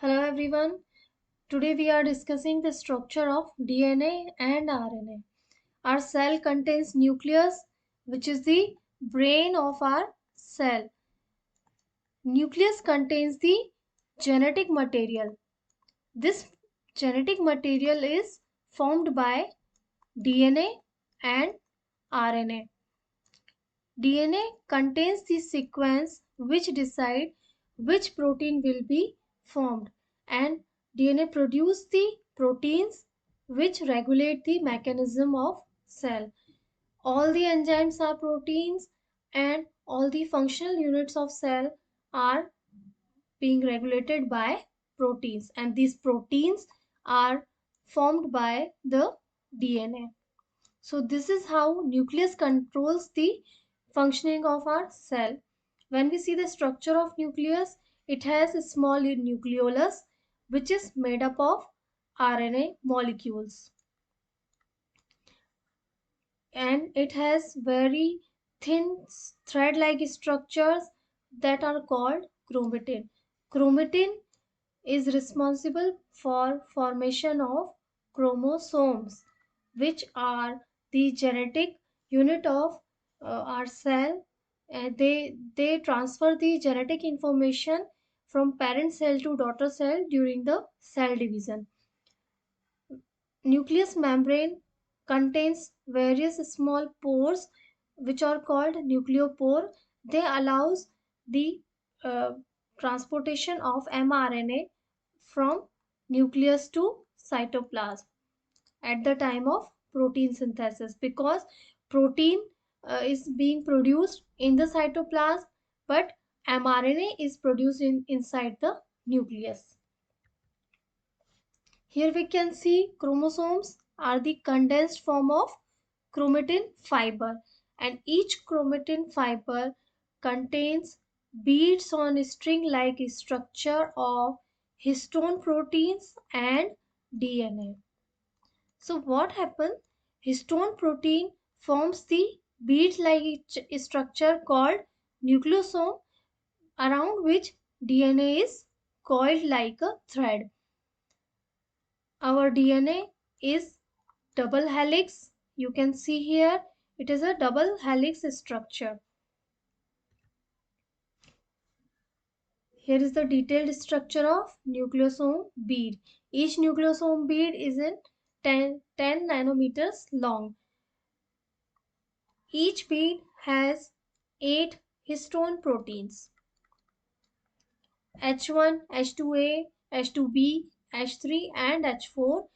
Hello everyone. Today we are discussing the structure of DNA and RNA. Our cell contains nucleus, which is the brain of our cell. Nucleus contains the genetic material. This genetic material is formed by DNA and RNA. DNA contains the sequence which decide which protein will be formed, and DNA produce the proteins which regulate the mechanism of cell. All the enzymes are proteins, and all the functional units of cell are being regulated by proteins, and these proteins are formed by the DNA. So this is how nucleus controls the functioning of our cell. When we see the structure of nucleus, it has a small nucleolus which is made up of RNA molecules, and it has very thin thread-like structures that are called chromatin. Chromatin is responsible for formation of chromosomes, which are the genetic unit of our cell. They transfer the genetic information from parent cell to daughter cell during the cell division. Nucleus membrane contains various small pores which are called nucleopore. They allows the uh, transportation of mRNA from nucleus to cytoplasm at the time of protein synthesis, because protein is being produced in the cytoplasm, but mRNA is produced inside the nucleus. Here we can see chromosomes are the condensed form of chromatin fiber, and each chromatin fiber contains beads on string like structure of histone proteins and DNA. So what happens? Histone protein forms the bead like structure called nucleosome, around which DNA is coiled like a thread. Our DNA is double helix. You can see here it is a double helix structure. Here is the detailed structure of nucleosome bead. Each nucleosome bead is in 10 nanometers long. Each bead has 8 histone proteins: H1, H2A, H2B, H3 and H4,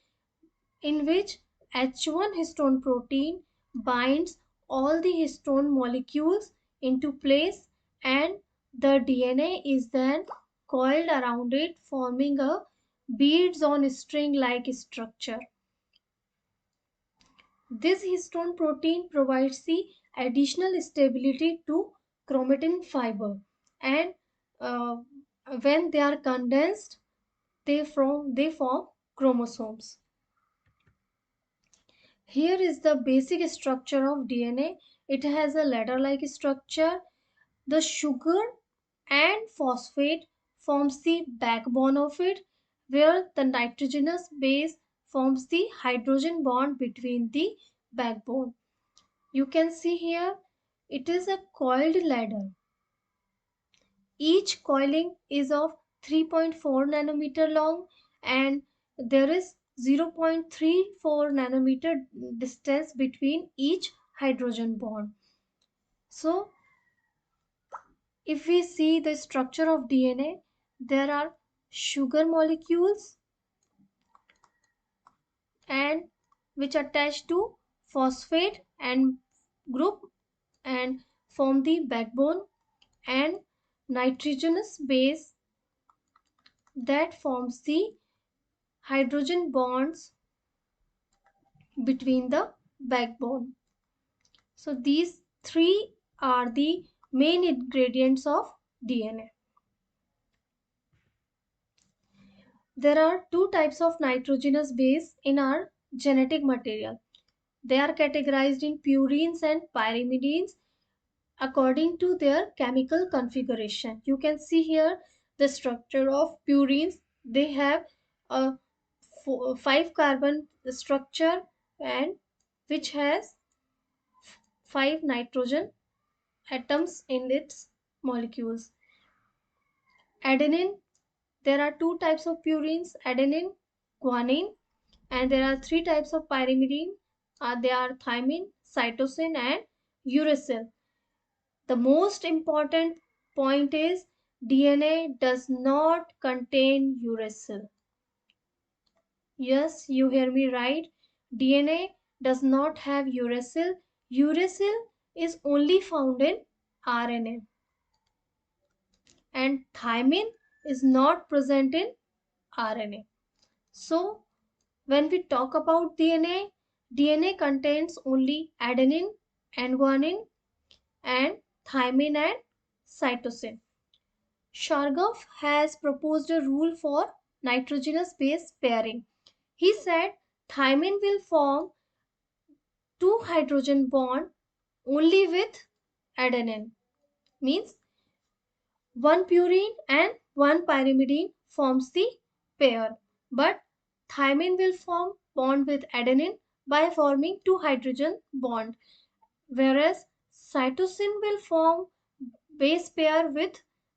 in which H1 histone protein binds all the histone molecules into place, and the DNA is then coiled around it, forming a beads on string like structure. This histone protein provides the additional stability to chromatin fiber, and uh, when they are condensed, they form chromosomes. Here is the basic structure of DNA. It has a ladder-like structure. The sugar and phosphate forms the backbone of it, where the nitrogenous base forms the hydrogen bond between the backbone. You can see here it is a coiled ladder. Each coiling is of 3.4 nanometer long, and there is 0.34 nanometer distance between each hydrogen bond. So if we see the structure of DNA, there are sugar molecules and which attach to phosphate and group and form the backbone, and nitrogenous base that forms the hydrogen bonds between the backbone. So these three are the main ingredients of DNA. There are two types of nitrogenous base in our genetic material. They are categorized in purines and pyrimidines according to their chemical configuration. You can see here the structure of purines. They have a 5 carbon structure, and which has 5 nitrogen atoms in its molecules. Adenine, there are two types of purines, adenine, guanine, and there are three types of pyrimidine. They are thymine, cytosine, and uracil. The most important point is DNA does not contain uracil. Yes, you hear me right. DNA does not have uracil. Uracil is only found in RNA, and thymine is not present in RNA. So, when we talk about DNA, DNA contains only adenine and guanine and thymine and cytosine. Shargaf has proposed a rule for nitrogenous base pairing. He said thymine will form two hydrogen bond only with adenine, means one purine and one pyrimidine forms the pair, but thymine will form bond with adenine by forming two hydrogen bond, whereas cytosine will form base pair with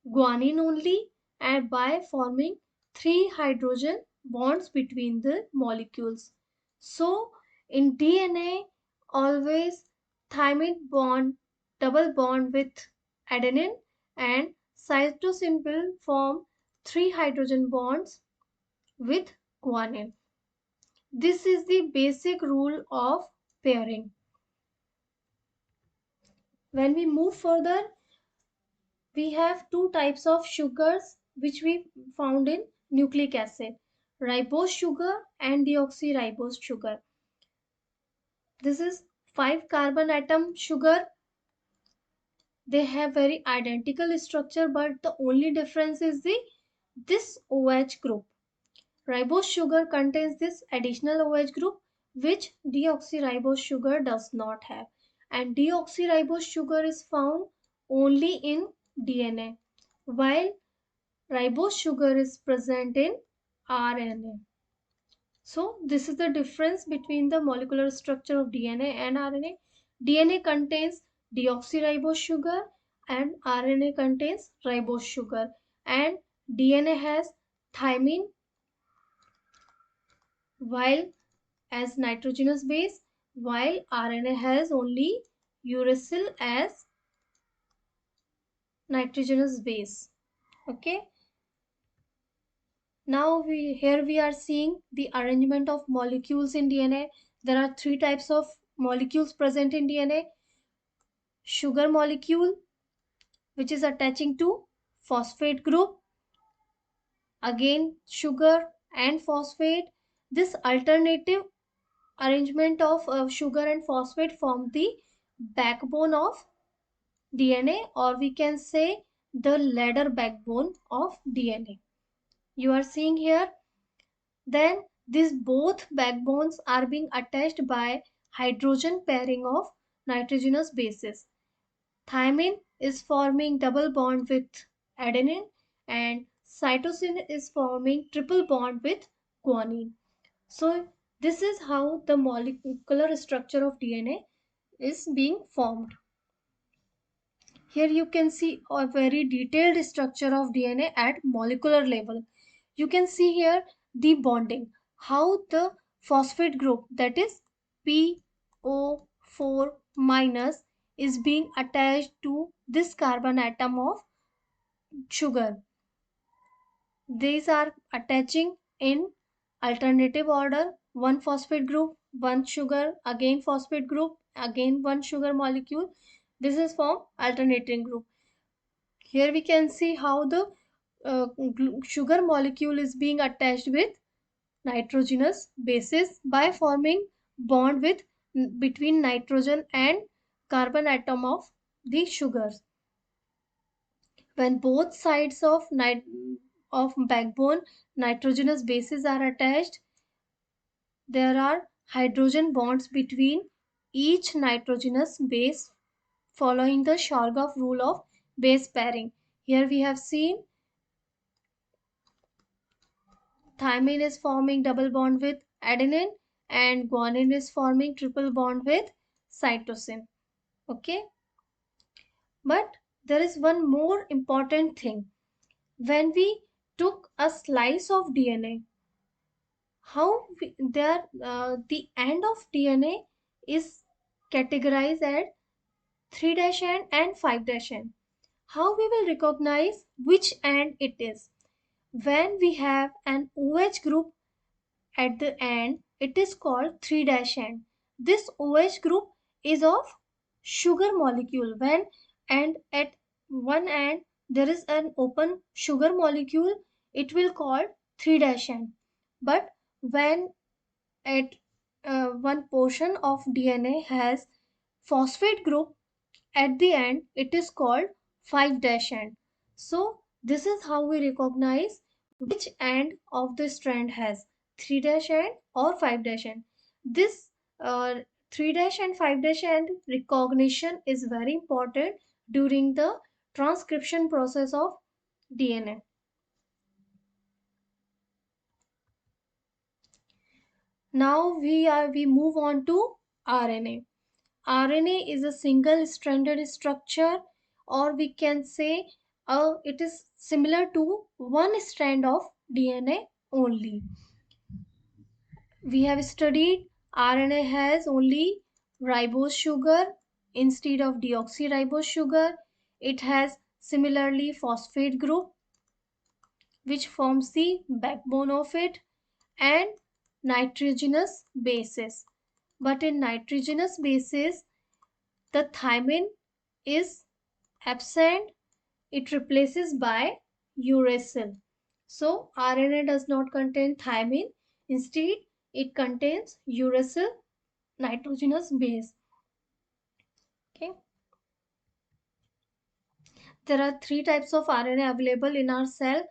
guanine only and by forming three hydrogen bonds between the molecules. So in DNA, always thymine bond double bond with adenine, and cytosine will form three hydrogen bonds with guanine. This is the basic rule of pairing. When we move further, we have two types of sugars which we found in nucleic acid, ribose sugar and deoxyribose sugar. This is 5 carbon atom sugar. They have very identical structure, but the only difference is the this OH group. Ribose sugar contains this additional OH group which deoxyribose sugar does not have, and deoxyribose sugar is found only in DNA, while ribose sugar is present in RNA. So this is the difference between the molecular structure of DNA and RNA. DNA contains deoxyribose sugar and RNA contains ribose sugar, and DNA has thymine while as nitrogenous base, while RNA has only uracil as nitrogenous base. Okay. Now here we are seeing the arrangement of molecules in DNA. There are three types of molecules present in DNA. Sugar molecule, which is attaching to phosphate group. Again sugar and phosphate. This alternative arrangement of sugar and phosphate form the backbone of DNA, or we can say the ladder backbone of DNA. You are seeing here. Then these both backbones are being attached by hydrogen pairing of nitrogenous bases. Thymine is forming double bond with adenine, and cytosine is forming triple bond with guanine. So this is how the molecular structure of DNA is being formed. Here you can see a very detailed structure of DNA at molecular level. You can see here the bonding, how the phosphate group, that is PO4 minus, is being attached to this carbon atom of sugar. These are attaching in alternative order, one phosphate group, one sugar, again phosphate group, again one sugar molecule. This is from alternating group. Here we can see how the sugar molecule is being attached with nitrogenous bases by forming bond with between nitrogen and carbon atom of the sugars. When both sides of backbone nitrogenous bases are attached, there are hydrogen bonds between each nitrogenous base following the Shargaf rule of base pairing. Here we have seen thymine is forming double bond with adenine and guanine is forming triple bond with cytosine. Okay, but there is one more important thing. When we took a slice of DNA, the end of DNA is categorized at 3' end and 5' end. How we will recognize which end it is? When we have an OH group at the end, it is called 3' end. This OH group is of sugar molecule. When and at one end there is an open sugar molecule, it will call 3' end. But when at one portion of DNA has phosphate group at the end, it is called 5' end. So this is how we recognize which end of the strand has 3' end or 5' end. This 3' and 5' end recognition is very important during the transcription process of DNA. Now we move on to RNA. RNA is a single stranded structure, or we can say it is similar to one strand of DNA only. We have studied RNA has only ribose sugar instead of deoxyribose sugar. It has similarly phosphate group which forms the backbone of it, and nitrogenous bases. But in nitrogenous bases, the thymine is absent. It replaces by uracil. So RNA does not contain thymine. Instead, it contains uracil nitrogenous base. Okay. There are three types of RNA available in our cell: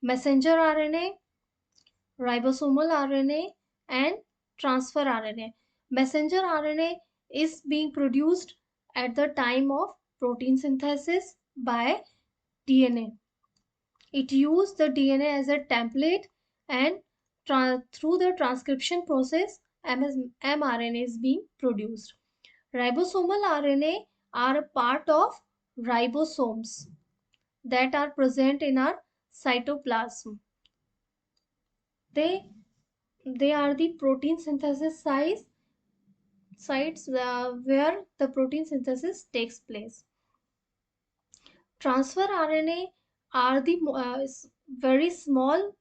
messenger RNA, ribosomal RNA, and transfer RNA. Messenger RNA is being produced at the time of protein synthesis by DNA. It uses the DNA as a template, and through the transcription process, mRNA is being produced. Ribosomal RNA are a part of ribosomes that are present in our cytoplasm. They they are the protein synthesis sites where the protein synthesis takes place. Transfer RNA are the very small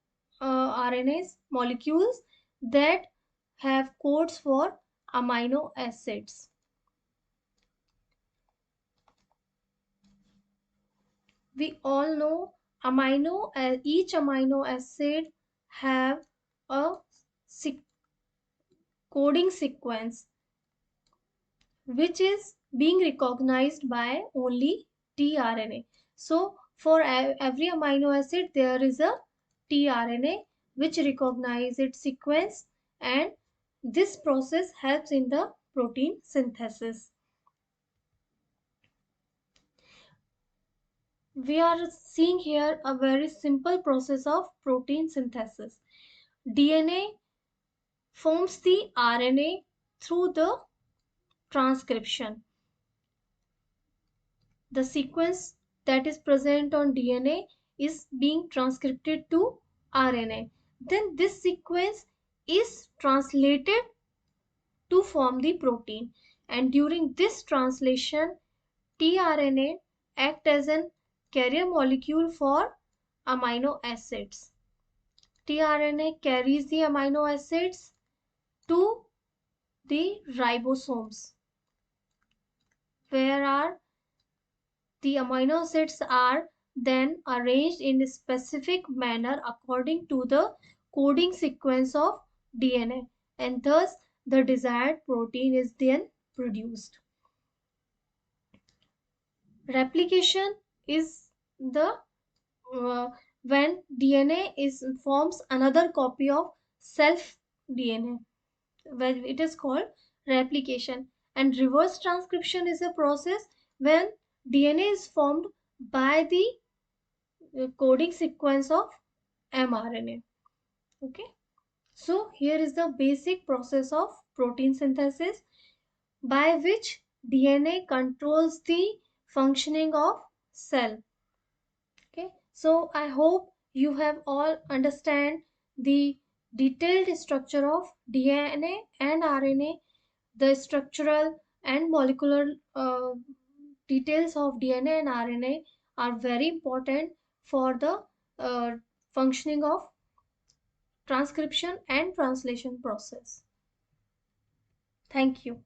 RNAs molecules that have codes for amino acids. We all know each amino acid have a coding sequence which is being recognized by only tRNA. So for every amino acid there is a tRNA which recognizes its sequence, and this process helps in the protein synthesis. We are seeing here a very simple process of protein synthesis. DNA forms the RNA through the transcription. The sequence that is present on DNA is being transcribed to RNA. Then this sequence is translated to form the protein, and during this translation tRNA act as an carrier molecule for amino acids. tRNA carries the amino acids to the ribosomes, where the amino acids are then arranged in a specific manner according to the coding sequence of DNA, and thus the desired protein is then produced. Replication is the when DNA forms another copy of self DNA, when it is called replication. And reverse transcription is a process when DNA is formed by the coding sequence of mRNA. Okay, so here is the basic process of protein synthesis by which DNA controls the functioning of cell. Okay, so I hope you have all understand the detailed structure of DNA and RNA, the structural and molecular details of DNA and RNA are very important for the uh, functioning of transcription and translation process. Thank you.